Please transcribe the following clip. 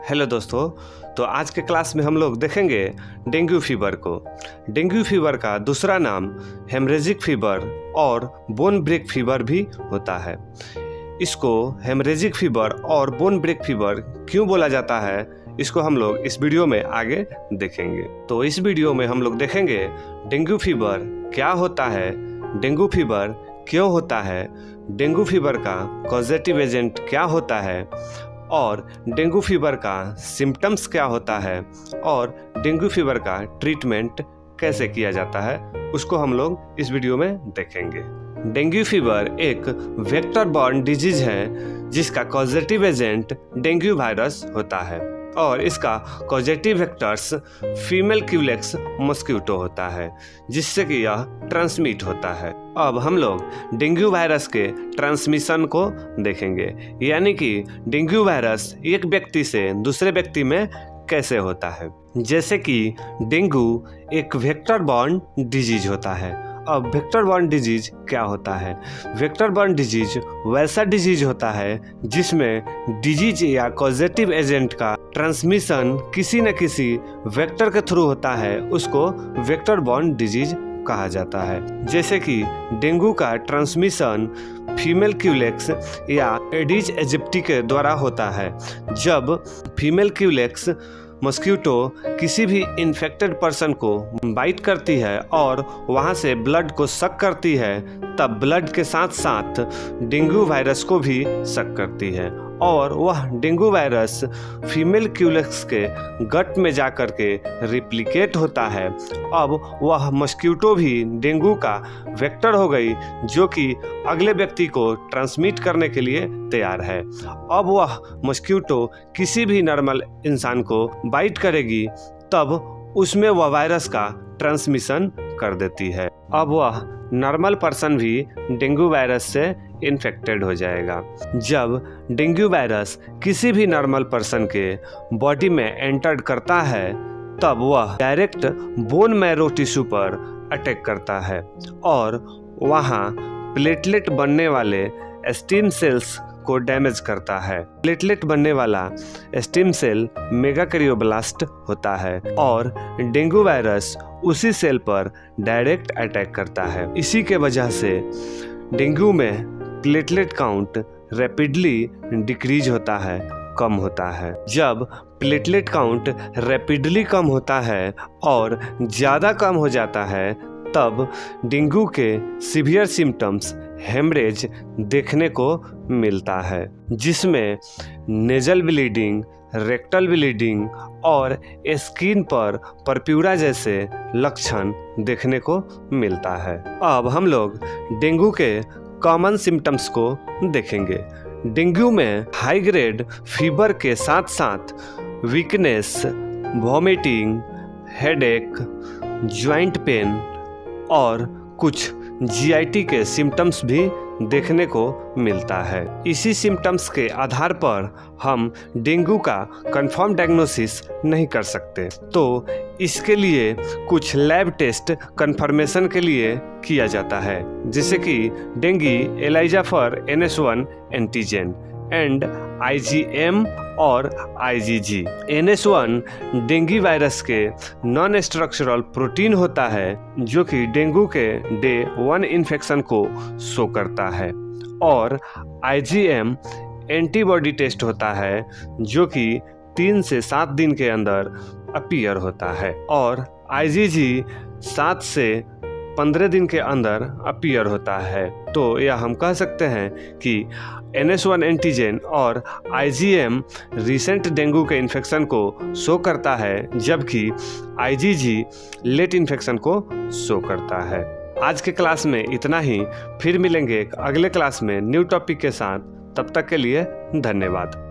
Hello दोस्तों, तो आज के क्लास में हम लोग देखेंगे डेंगू फीवर को। डेंगू फीवर का दूसरा नाम हेमरेजिक फीवर और बोन ब्रेक फीवर भी होता है। इसको हेमरेजिक फीवर और बोन ब्रेक फीवर क्यों बोला जाता है, इसको हम लोग इस वीडियो में आगे देखेंगे। तो इस वीडियो में हम लोग देखेंगे डेंगू फीवर क्या होता है, डेंगू फीवर क्यों होता है, डेंगू फीवर का कॉजेटिव एजेंट क्या होता है और डेंगू फीवर का सिम्टम्स क्या होता है और डेंगू फीवर का ट्रीटमेंट कैसे किया जाता है, उसको हम लोग इस वीडियो में देखेंगे। डेंगू फीवर एक वेक्टर बॉर्न डिजीज है जिसका कॉजेटिव एजेंट डेंगू वायरस होता है और इसका causative vectors female Culex mosquito होता है जिससे कि यह ट्रांसमिट होता है। अब हम लोग डेंगू वायरस के ट्रांसमिशन को देखेंगे, यानी कि डेंगू वायरस एक व्यक्ति से दूसरे व्यक्ति में कैसे होता है। जैसे कि डेंगू एक वेक्टर बॉर्न डिजीज होता है। अब वेक्टर बॉर्न डिजीज क्या होता है? वेक्टर बॉर्न डिजीज वैसा डिजीज होता है जिसमें डिजीज या कॉजेटिव एजेंट का ट्रांसमिशन किसी न किसी वेक्टर के थ्रू होता है, उसको वेक्टर बॉर्न डिजीज कहा जाता है। जैसे कि डेंगू का ट्रांसमिशन फीमेल क्यूलेक्स या एडिस एजिप्टी के द्वारा होता है। जब फीमेल क्यूलेक्स मॉस्किटो किसी भी इन्फेक्टेड पर्सन को बाइट करती है और वहां से ब्लड को सक करती है, तब ब्लड के साथ साथ डेंगू वायरस को भी सक करती है और वह डेंगू वायरस फीमेल क्यूलेक्स के गट में जाकर के रिप्लिकेट होता है। अब वह मॉस्किटो भी डेंगू का वेक्टर हो गई जो कि अगले व्यक्ति को ट्रांसमिट करने के लिए तैयार है। अब वह मॉस्किटो किसी भी नॉर्मल इंसान को बाइट करेगी तब उसमें वह वायरस का ट्रांसमिशन कर देती है। अब वह नॉर्मल पर्सन भी डेंगू वायरस से इन्फेक्टेड हो जाएगा। जब डेंगू वायरस किसी भी नॉर्मल पर्सन के बॉडी में एंटर करता है तब वह डायरेक्ट बोन मैरो टिश्यू पर अटैक करता है और वहाँ प्लेटलेट बनने वाले स्टेम सेल्स को डैमेज करता है। प्लेटलेट बनने वाला स्टेम सेल मेगाकैरियोब्लास्ट होता है और डेंगू वायरस उसी सेल पर डायरेक्ट अटैक करता है। इसी के वजह से डेंगू में प्लेटलेट काउंट रैपिडली डिक्रीज होता है, कम होता है। जब प्लेटलेट काउंट रैपिडली कम होता है और ज़्यादा कम हो जाता है तब डेंगू के सीवियर सिम्टम्स हेमरेज देखने को मिलता है, जिसमें नेजल ब्लीडिंग, रेक्टल ब्लीडिंग और स्किन पर परप्यूरा जैसे लक्षण देखने को मिलता है। अब हम लोग डेंगू के कॉमन सिम्टम्स को देखेंगे। डेंगू में हाई ग्रेड फीवर के साथ साथ weakness, vomiting, headache, joint pain और कुछ जीआईटी के सिम्टम्स भी देखने को मिलता है। इसी सिम्टम्स के आधार पर हम डेंगू का कंफर्म डायग्नोसिस नहीं कर सकते, तो इसके लिए कुछ लैब टेस्ट कंफर्मेशन के लिए किया जाता है, जैसे कि dengue ELISA for NS1 antigen and IgM और IgG। NS1 डेंगी वायरस के नॉन स्ट्रक्चरल प्रोटीन होता है जो कि डेंगू के डे 1 इन्फेक्शन को शो करता है और IgM एंटीबॉडी टेस्ट होता है जो कि 3 से 7 दिन के अंदर अपीयर होता है और IgG 7 से 15 दिन के अंदर अपीयर होता है। तो यह हम कह सकते हैं कि NS1 एंटीजन और IgM रिसेंट डेंगू के इन्फेक्शन को शो करता है, जबकि IgG लेट इन्फेक्शन को शो करता है। आज के क्लास में इतना ही, फिर मिलेंगे एक अगले क्लास में न्यू टॉपिक के साथ। तब तक के लिए धन्यवाद।